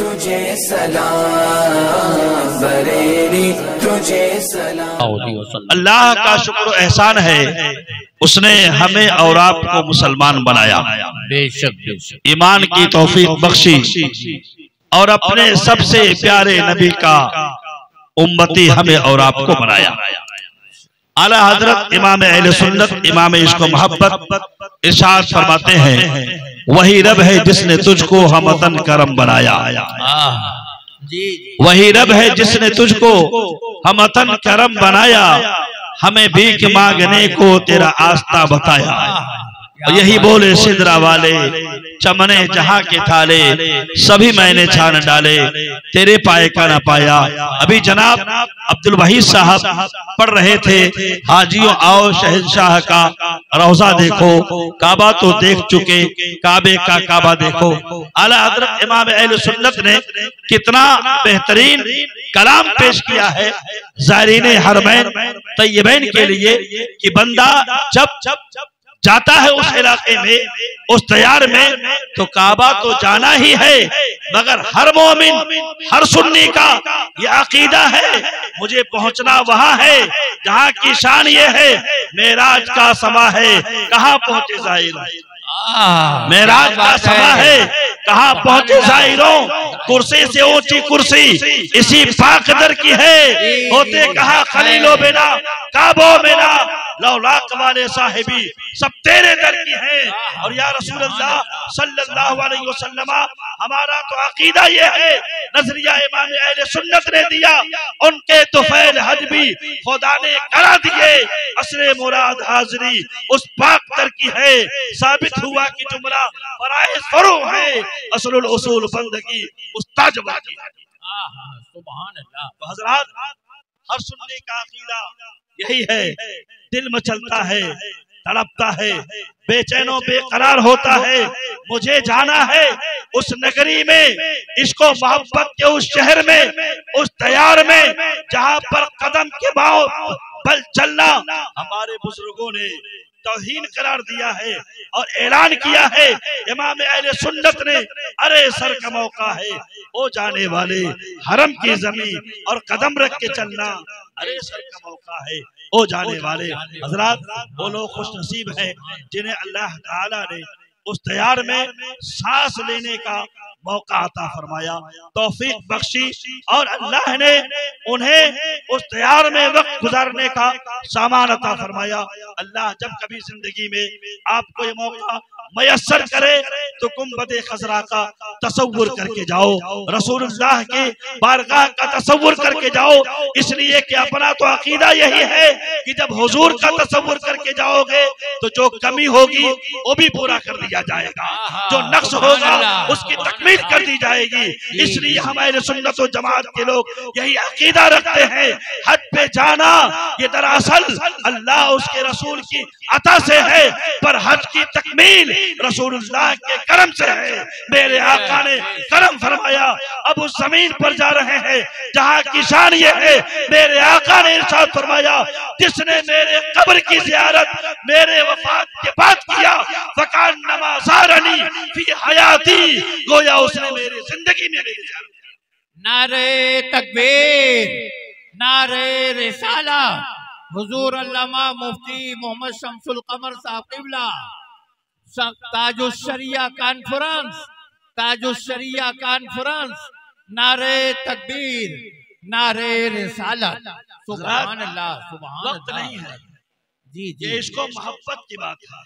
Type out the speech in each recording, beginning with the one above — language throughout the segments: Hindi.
तुझे सलाम, बरेली तुझे सलाम। अल्लाह का शुक्र एहसान है, उसने हमें और आपको मुसलमान बनाया, बेशक ईमान की तौफीक बख्शी और अपने सबसे प्यारे नबी का उम्मती हमें और आपको बनाया। आला हजरत इमाम अहले सुन्नत इमाम इश्क व मोहब्बत इरशाद फरमाते हैं, वही रब है जिसने तुझको हमतन करम बनाया, वही रब है जिसने तुझको हमतन करम बनाया, हमें भीख मांगने को तेरा आस्था बताया। और यही बोले सिदरा वाले, चमने जहां के थाले, सभी मैंने छान डाले, तेरे पाए का ना पाया। अभी जनाब अब्दुल वहीद साहब पढ़ रहे थे, हाजियों आओ शहंशाह का रौजा देखो, काबा तो देख चुके, काबे का काबा देखो। आला हजरत इमाम अहले सुन्नत ने कितना बेहतरीन कलाम पेश किया है ज़ायरीने हरमैन तय्यबैन के लिए कि बंदा जब जाता है उस इलाके में, उस तैयार में, तो काबा तो जाना ही है, मगर हर मोमिन हर सुन्नी का ये अकीदा है मुझे पहुंचना वहां है जहां की शान ये है मेराज का समा है, कहां पहुंचे ज़ाहिर, मेराज का समा है कहां पहुंचे ज़ाहिरों, कुर्सी से ऊंची कुर्सी इसी पाक दर की है, होते कहा खलीलो बिना काबो बिना, लौलाक वाले साहिबी सब तेरे दर की है। और या रसूल अल्लाह सल्लल्लाहु अलैहि वसल्लम, हमारा तो अकीदा ये है, नजरिया इमाम अहले सुन्नत ने दिया, उनके तुफैल हज भी खुदा ने करा दिए, असरे मुराद हाजिरी उस पाक दर की है, साबित हुआ कि जुमला फराए फरो है, असलुल उसूल बंदगी उस्ताद की। सुभान अल्लाह। तो हजरात, हर सुन्नी का अकीदा यही है, दिल में चलता है, तड़पता है, बेचैनो बेकरार होता है, मुझे जाना है उस नगरी में, इश्को मोहब्बत के उस शहर में, उस तैयार में जहां पर कदम के भाव बल चलना हमारे बुजुर्गों ने तौहीन करार दिया है और ऐलान किया है इमाम अहले सुन्नत ने, अरे सर का मौका है ओ जाने वाले हरम की जमीन और कदम रख के चलना, अरे सर का मौका है ओ जाने वाले। हजरात, वो लोग खुश नसीब है जिन्हें अल्लाह ताला ने उस तैयार में सांस लेने का मौका अता फरमाया, तौफीक बख्शी, और अल्लाह ने उन्हें उस तैयार में वक्त गुजारने का सामान अता फरमाया। अल्लाह जब कभी जिंदगी में आपको ये मौका मयस्सर करे तो गुंबद खजरा का तसव्वुर करके जाओ, रसूलुल्लाह की बारगाह का तसव्वुर करके जाओ, इसलिए कि अपना तो अकीदा यही है कि जब हुजूर का तसव्वुर करके जाओगे तो जो कमी होगी वो भी पूरा कर दिया जाएगा, जो नक्स होगा उसकी तकमील कर दी जाएगी। इसलिए हमारे सुन्नत व जमात के लोग यही अकीदा रखते हैं, हज पे जाना ये दरअसल अल्लाह उसके रसूल की अता से है, पर हज की तकमील रसूलुल्लाह के करम से है। मेरे आका ने करम फरमाया, अब उस जमीन पर जा रहे हैं जहाँ की शान ये है, मेरे आका ने इरशाद फरमाया, जिसने मेरे कब्र की ज़ियारत मेरे वफात के बाद किया, फकान नमाज़ारनी फी हयाती, गोया उसने मेरी जिंदगी में मेरी ज़ियारत। नारे तकबीर, नारे रिसाला, हुजूर अल्लामा मुफ्ती मोहम्मद शम्सुल कमर साहब क़िबला, ताजुश शरिया कॉन्फ्रेंस, ताजुश शरिया कॉन्फ्रेंस, नारे तकबीर, नारे रिसालत, सुभान अल्लाह, सुभान वक्त नहीं है जी ये इसको मोहब्बत की बात है,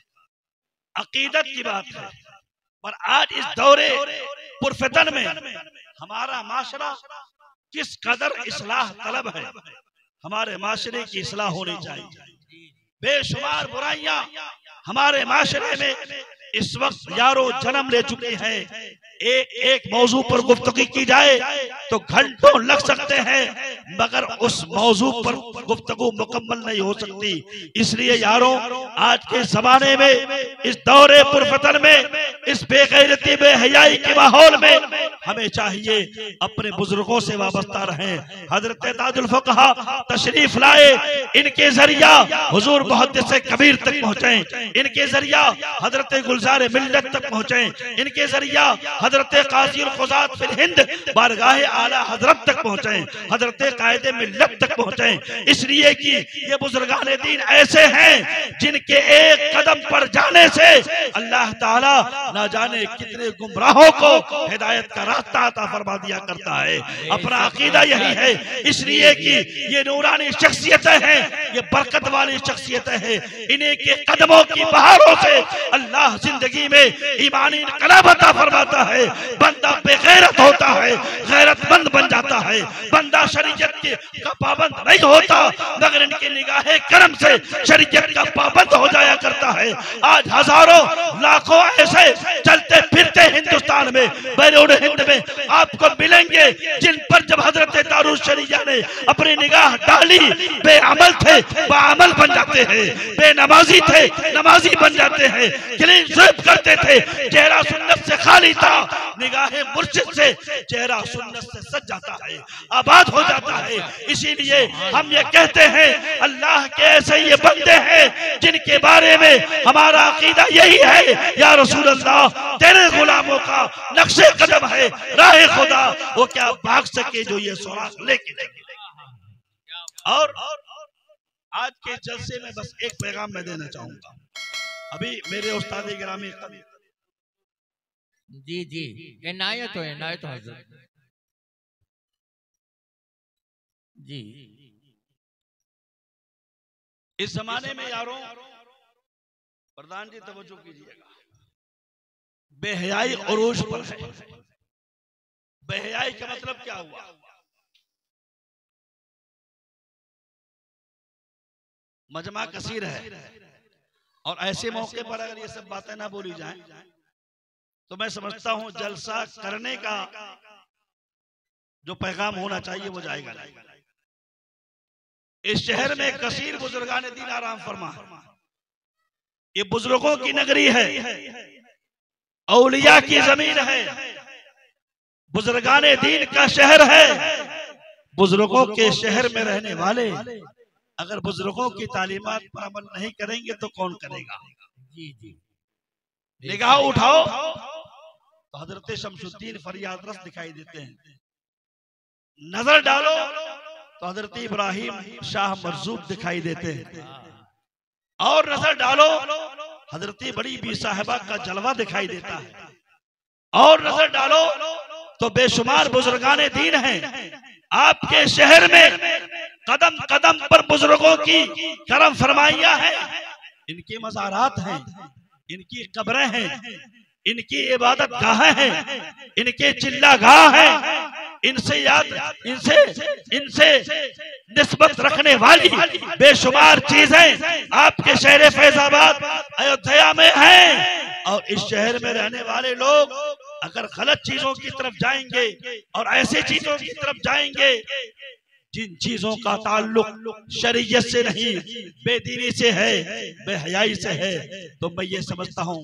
अकीदत की बात है, पर आज इस दौरे पुरफितन में हमारा माशरा किस कदर इस्लाह तलब है, हमारे माशरे की इस्लाह होनी चाहिए। बेशुमार बुराइयां हमारे माशरे में इस वक्त यारो जन्म ले चुके हैं, एक मौजू पर गुफ्तगी की जाए तो घंटों लग सकते हैं, मगर उस मौजू पर गुफ्तगू मुकम्मल नहीं हो सकती। इसलिए यारों, आज के जमाने में, इस दौरे पुरफतन में, इस बेगैरती बेहयाई के माहौल में हमें चाहिए अपने बुजुर्गों से वाबस्ता रहें। हजरत ताजुल फुक़हा तशरीफ लाए, इनके जरिया हुजूर मुहद्दिस कबीर तक पहुँचे, इनके जरिया हजरत गुलजार मिल्लत तक पहुँचे, इनके जरिया हजरत काज़ी क़ुज़ात फिल हिंद बारगाह आला हजरत तक पहुँचे, हजरत कायदे मिल्लत तक पहुँचे। इसलिए कि ये बुजुर्गान दीन ऐसे हैं जिनके एक कदम पर जाने से अल्लाह ताला ना जाने कितने गुमराहों को हिदायत का रास्ता अता फरमा दिया करता है। अपना अकीदा यही है। इसलिए कि ये नूरानी शख्सियतें हैं, ये बरकत वाली शख्सियतें हैं। इन्हीं के कदमों की बहारों से अल्लाह जिंदगी में ईमानी इनकलाब अता फरमाता है। बंदा बेगैरत होता है, गैरतमंद बन जाता है। बंदा शरीयत का पाबंद नहीं होता, मगर इनकी निगाहे करम से शरीयत का पाबंद हो जाया करता है। आज हजारों लाखों ऐसे चलते फिरते हिंदुस्तान में, बैरून हिंद में आपको मिलेंगे जिन पर जब हजरत दारुल शरिया ने अपनी निगाह डाली, बेअमल थे बाअमल बन जाते हैं, बेनमाजी थे नमाजी बन जाते हैं, क्लीन स्वीप करते थे, चेहरा सुन्नत से खाली था, निगाहे मुर्शिद से चेहरा सुन्नत से सज जाता है, आबाद हो जाता है। इसीलिए हम ये कहते हैं अल्लाह के ऐसे ये बंदे हैं जिनके बारे में हमारा अकीदा यही है, या रसूल अल्लाह तेरे गुलामों का नक्शे कदम है राह खुदा, वो क्या भाग सके जो ये सुराग लेके जाए। और आज के जलसे में बस एक पैगाम मैं देना चाहूंगा। अभी मेरे उस्ताद गिरामी जी जी इनायत हो हजरत जी। इस जमाने में यारों, प्रधान जी तवज्जो कीजिएगा, बेहयाई उरूज पर है। बेहयाई का मतलब क्या हुआ? मजमा कसीर है, और ऐसे मौके पर अगर ये सब बातें ना बोली जाएं तो मैं समझता हूं जलसा करने का जो पैगाम होना चाहिए वो जाएगा नहीं। इस शहर में कसीर बुजुर्गान दीन आराम फरमा, ये बुजुर्गों की नगरी है, औलिया की जमीन है, बुजुर्गान दीन का शहर है। बुजुर्गों के शहर में रहने वाले अगर बुजुर्गों की तालीमात पर अमल नहीं करेंगे तो कौन करेगा? जी जी। निगाह उठाओ तो हजरत शमसुद्दीन फरियाद रस दिखाई देते हैं, नजर डालो तो हजरत इब्राहिम शाह मरजूक दिखाई देते हैं, और नजर डालो हजरत बड़ी बी साहिबा का जलवा दिखाई देता है, और नजर डालो तो बेशुमार बुजुर्गान दीन हैं। आपके शहर में कदम कदम पर बुजुर्गों की करम फरमाइयां हैं, इनके मज़ारात हैं, इनकी कब्रें हैं, इनकी इबादत गाहें हैं, इनके चिल्ला गाह हैं, इनसे याद इनसे इनसे निस्बत रखने वाली बेशुमार चीजें आपके शहर फैजाबाद अयोध्या में हैं। और इस शहर में रहने वाले लोग अगर गलत चीजों की तरफ जाएंगे और ऐसे चीजों की तरफ जाएंगे जिन चीजों का ताल्लुक शरीयत से नहीं बेदीनी से है, बेहयाई से है, तो मैं ये समझता हूँ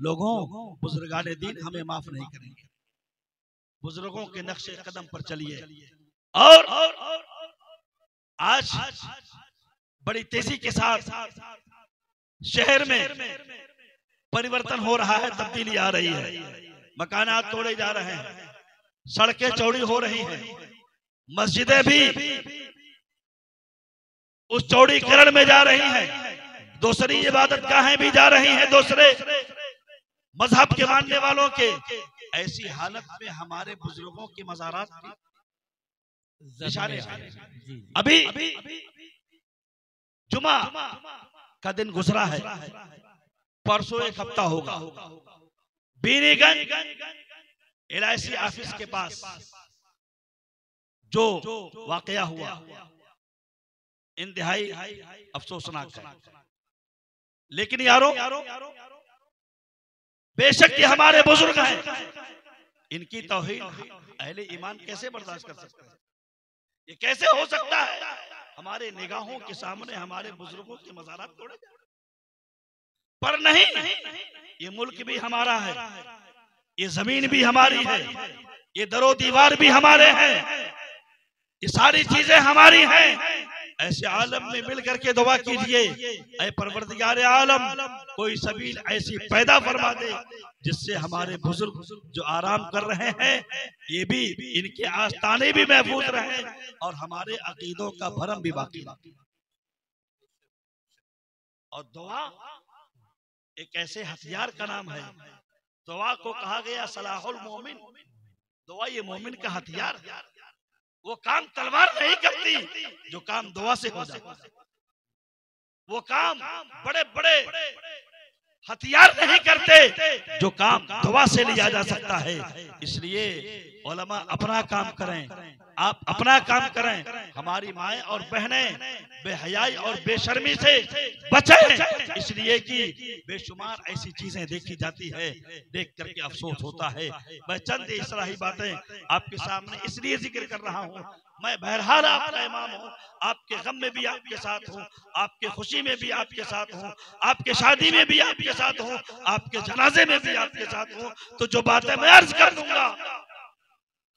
लोगों बुजुर्गान दीन हमें माफ नहीं करेंगे। बुजुर्गों के नक्शे कदम पर चलिए। और आज बड़ी तेजी के साथ शहर में परिवर्तन हो रहा है, तब्दीली आ रही है, मकानात तोड़े जा रहे हैं, सड़कें चौड़ी हो रही हैं, मस्जिदें भी उस चौड़ीकरण में जा रही हैं, दूसरी इबादत गाहें भी जा रही हैं दूसरे मजहब के मानने वालों के। ऐसी हालत में हमारे बुजुर्गों की मज़ारात निशाने अभी जुमा का दिन गुजरा है, परसों एक हफ्ता होगा, बीनीगंज LIC ऑफिस के पास जो वाकया हुआ इंतहाई अफसोसनाक है। लेकिन यारों बेशक ये हमारे बुजुर्ग हैं, इनकी तौहीन अहले ईमान कैसे बर्दाश्त कर सकते हैं? ये कैसे हो सकता है हमारे निगाहों के सामने हमारे बुजुर्गों के मज़ारात तोड़े जाए? पर नहीं, ये मुल्क भी हमारा है, ये जमीन भी हमारी है, ये दरो दीवार भी हमारे हैं, ये सारी चीजें हमारी हैं। ऐसे आलम में मिल करके दुआ कीजिए, ऐ परवरदिगार आलम कोई सबील ऐसी पैदा फरमा दे जिससे हमारे बुजुर्ग जो आराम कर रहे हैं ये भी, इनके आस्थाने भी महफूज रहे और हमारे अकीदों का भरम भी बाकी रहे। और दुआ एक ऐसे हथियार का नाम है, दुआ को कहा गया सलाहुल मोमिन, दुआ ये मोमिन का हथियार। वो काम तलवार नहीं करती जो काम दुआ से हो जाता है, वो काम बड़े बड़े हथियार नहीं करते जो काम दुआ से लिया जा सकता है। इसलिए उलमा अपना काम करें, आप अपना काम करें, हमारी माएं और बहनें बेहयाई और बेशर्मी से बचें, इसलिए कि बेशुमार ऐसी चीजें देखी जाती है, देख करके अफसोस होता है। मैं चंद इस्लाही बातें आपके सामने इसलिए जिक्र कर रहा हूँ, मैं बहरहाल आपका इमाम हूँ, आपके गम में भी आपके साथ हूँ, आपके खुशी में भी आपके साथ हूँ, आपके शादी में भी आपके साथ हूँ, आपके जनाजे में भी आपके साथ हूँ। तो जो बातें मैं अर्ज कर दूंगा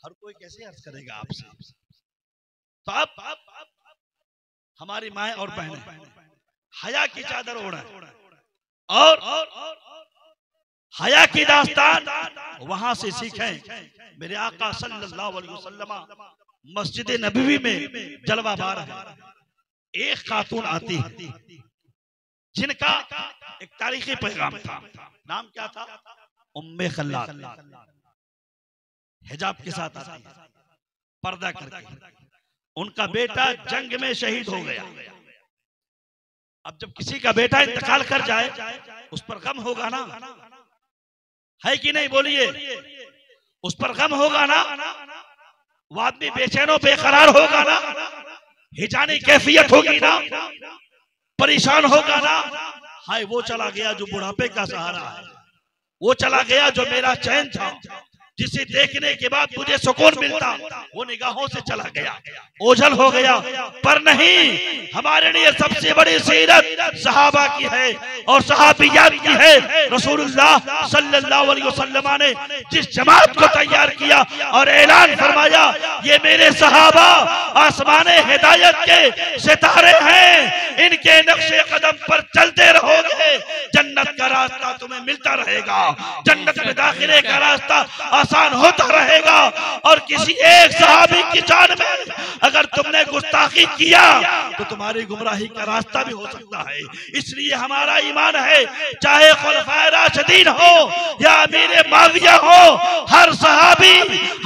हर कोई कैसे अर्ज करेगा आपसे। तो आप हमारी माएं और बहनें हया की चादर ओढ़ें और हया की दास्तान वहां से सीखें। मेरे आका सल्लल्लाहु अलैहि वसल्लम मस्जिद नबवी में जलवा बार है, एक खातून आती है जिनका एक तारीखी पैगाम था। नाम क्या था? उम्मे खल्लाद। हिजाब के साथ आती है, पर्दा करके। उनका बेटा जंग में शहीद हो गया। अब जब किसी का बेटा इंतकाल कर जाए उस पर गम होगा ना, है कि नहीं? बोलिए, उस पर गम होगा ना, वो आदमी बेचैनो बेकरार होगा ना, हिजानी कैफियत होगी ना, परेशान होगा ना। हाय वो चला गया जो बुढ़ापे का सहारा है, वो चला गया जो मेरा चैन था, जिसे देखने के बाद मुझे सुकून मिलता, वो निगाहों से चला गया, ओझल हो गया। पर नहीं, हमारे लिए सबसे बड़ी सीरत सहाबा की है और सहाबियात की है। रसूलुल्लाह सल्लल्लाहु अलैहि वसल्लम ने जिस जमात को तैयार किया और ऐलान फरमाया, ये मेरे सहाबा आसमाने हिदायत के सितारे हैं, इनके नक्शे कदम पर चलते रहोगे, जन्नत का रास्ता तुम्हें मिलता रहेगा, जन्नत में दाखिले का रास्ता आसान होता रहेगा। और किसी एक सहाबी की जान में अगर तुमने गुस्ताखी किया तो तुम्हारी गुमराही का रास्ता भी हो सकता है। इसलिए हमारा ईमान है, चाहे खुलफाए राशिदीन हो या अमीर माविया हो, हर सहाबी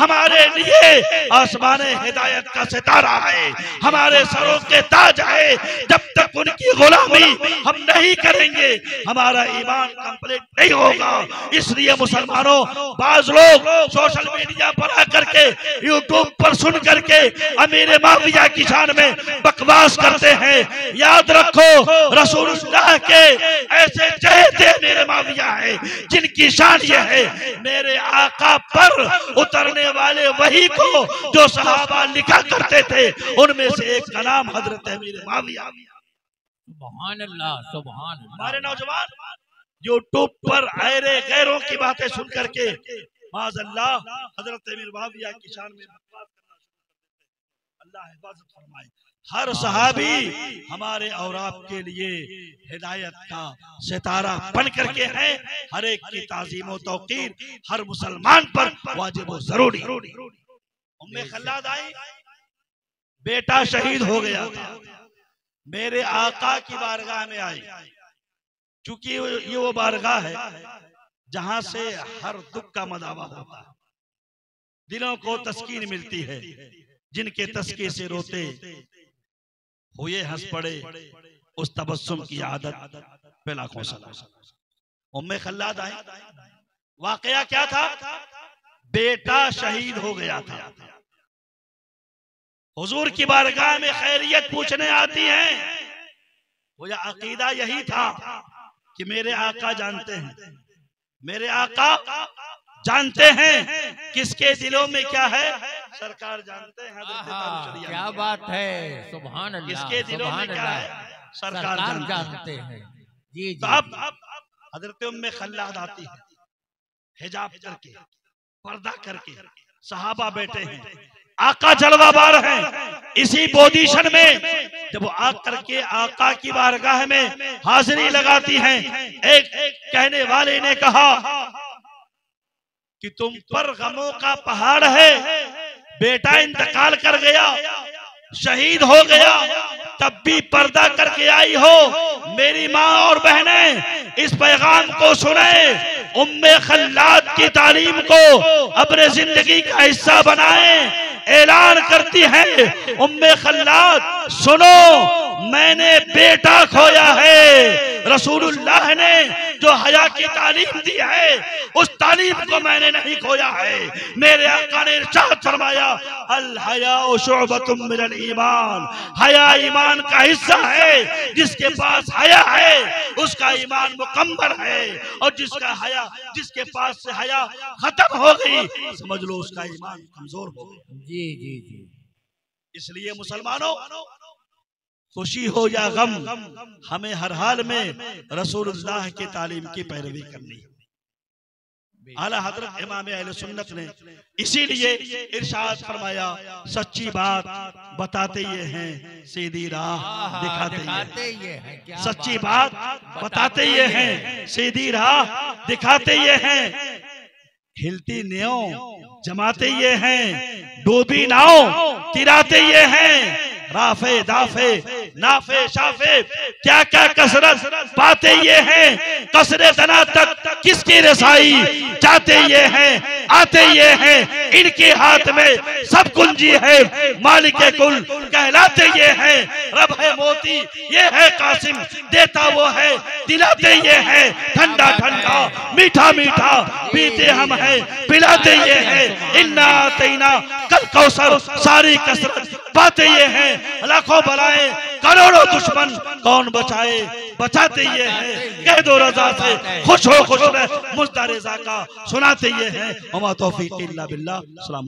हमारे लिए आसमाने हिदायत का सितारा है, हमारे सरों के ताज है। जब तक उनकी गुलामी हम नहीं करेंगे हमारा ईमान कंप्लीट नहीं होगा। इसलिए मुसलमानों, बाज लोग सोशल मीडिया पर आकर के यूट्यूब पर सुन करके अमीर माविया की शान में बकवास करते हैं। याद रखो, रसूलुल्लाह के ऐसे चहेते अमीर माविया है जिनकी शान ये है, मेरे आका पर उतरने वाले वही को जो सहाबा लिखा करते थे उनमें से एक का नाम हजरत अमीर माविया। सुभान अल्लाह, सुभान अल्लाह। हमारे नौजवान यूट्यूब पर ऐरे गैरों की बातें सुन करके माज़अल्लाह हजरत अमीर माविया की शान में बकवास करना शुरू कर देते हैं। अल्लाह हिफाजत फरमाए। हर सहाबी हमारे और आपके लिए हिदायत का सितारा बन करके है। हर एक की ताज़ीम और तौकीर हर मुसलमान पर वाजिब और जरूरी। उम्मे खल्लाद आई, बेटा शहीद हो गया था, मेरे आका की बारगाह में आई। चूंकि ये वो बारगाह है जहां से हर दुख का मदावा होता है, दिलों को तस्कीन मिलती है, जिनके तस्के से रोते हुए हंस पड़े, उस तबस्सुम की आदत पे लाखों सलाम। उम्मे खल्लाद आई, वाकया क्या था? बेटा शहीद हो गया था। हुजूर की बारगाह में खैरियत पूछने आती हैं। वो अकीदा यही था कि मेरे आका जानते हैं, मेरे आका जानते हैं किसके दिलों में क्या है, सरकार जानते हैं। क्या बात है, सुभान अल्लाह। किसके दिलों में क्या है, सरकार जानते हैं। जी तो अब हजरत उम्मे खल्लाद आती है, हिजाब करके, पर्दा करके, सहाबा बैठे हैं, आका जलवाबार हैं। इसी पोजीशन में जब वो आकर के आका की बारगाह में हाजिरी लगाती हैं, एक कहने वाले ने कहा कि तुम पर गमों का पहाड़ है, बेटा इंतकाल कर गया, शहीद हो गया, तब भी पर्दा करके आई हो। मेरी माँ और बहनें इस पैगाम को सुने, उम्मे खल्लाद की तालीम को अपने जिंदगी का हिस्सा बनाएं। ऐलान करती है उम्मे खल्लाद, सुनो मैंने बेटा खोया है, रसूलुल्लाह ने जो हया की तालीम दी है उस तालीम को मैंने नहीं खोया है। मेरे आका ने इरशाद फरमाया, अल हयाउ शुअबतुम मिनल ईमान, हया ईमान का हिस्सा है। जिसके पास हया है उसका ईमान मुकम्मल है, और जिसके पास से हया खत्म हो गई, समझ लो उसका ईमान कमजोर हो गया। जी जी जी। इसलिए मुसलमानों, खुशी हो या गम, हमें हर हाल में रसूलुल्लाह की तालीम की पैरवी करनी है। आला हजरत इमाम अहले सुन्नत ने इसीलिए इरशाद फरमाया, सच्ची बात बताते ये हैं, सीधी राह दिखाते ये हैं। सच्ची बात बताते ये हैं, सीधी राह दिखाते ये हैं। हिलती नाव जमाते ये हैं, डूबी नाव तिराते ये हैं। राफे दाफे नाफे शाफे क्या क्या कसरत पाते ये हैं, कसरे तना तक किसकी रसाई जाते ये हैं, आते ये हैं। इनके हाथ में सब कुंजी है, मालिक कुल कहलाते ये हैं। रब है मोती ये है कासिम, देता वो है दिलाते ये हैं। ठंडा ठंडा मीठा मीठा पीते हम हैं, पिलाते ये हैं। इन्ना तैना कल कौसर, सारी कसरत पाते ये हैं। लाखों बलाएं करोड़ों दुश्मन कौन बचाए, बचाते ये हैं। कह दो रजा से खुश हो खुश रह, मुझदा रजा का सुनाते ये हैं। वमा तौफीक इल्ला बिल्लाह। सलाम।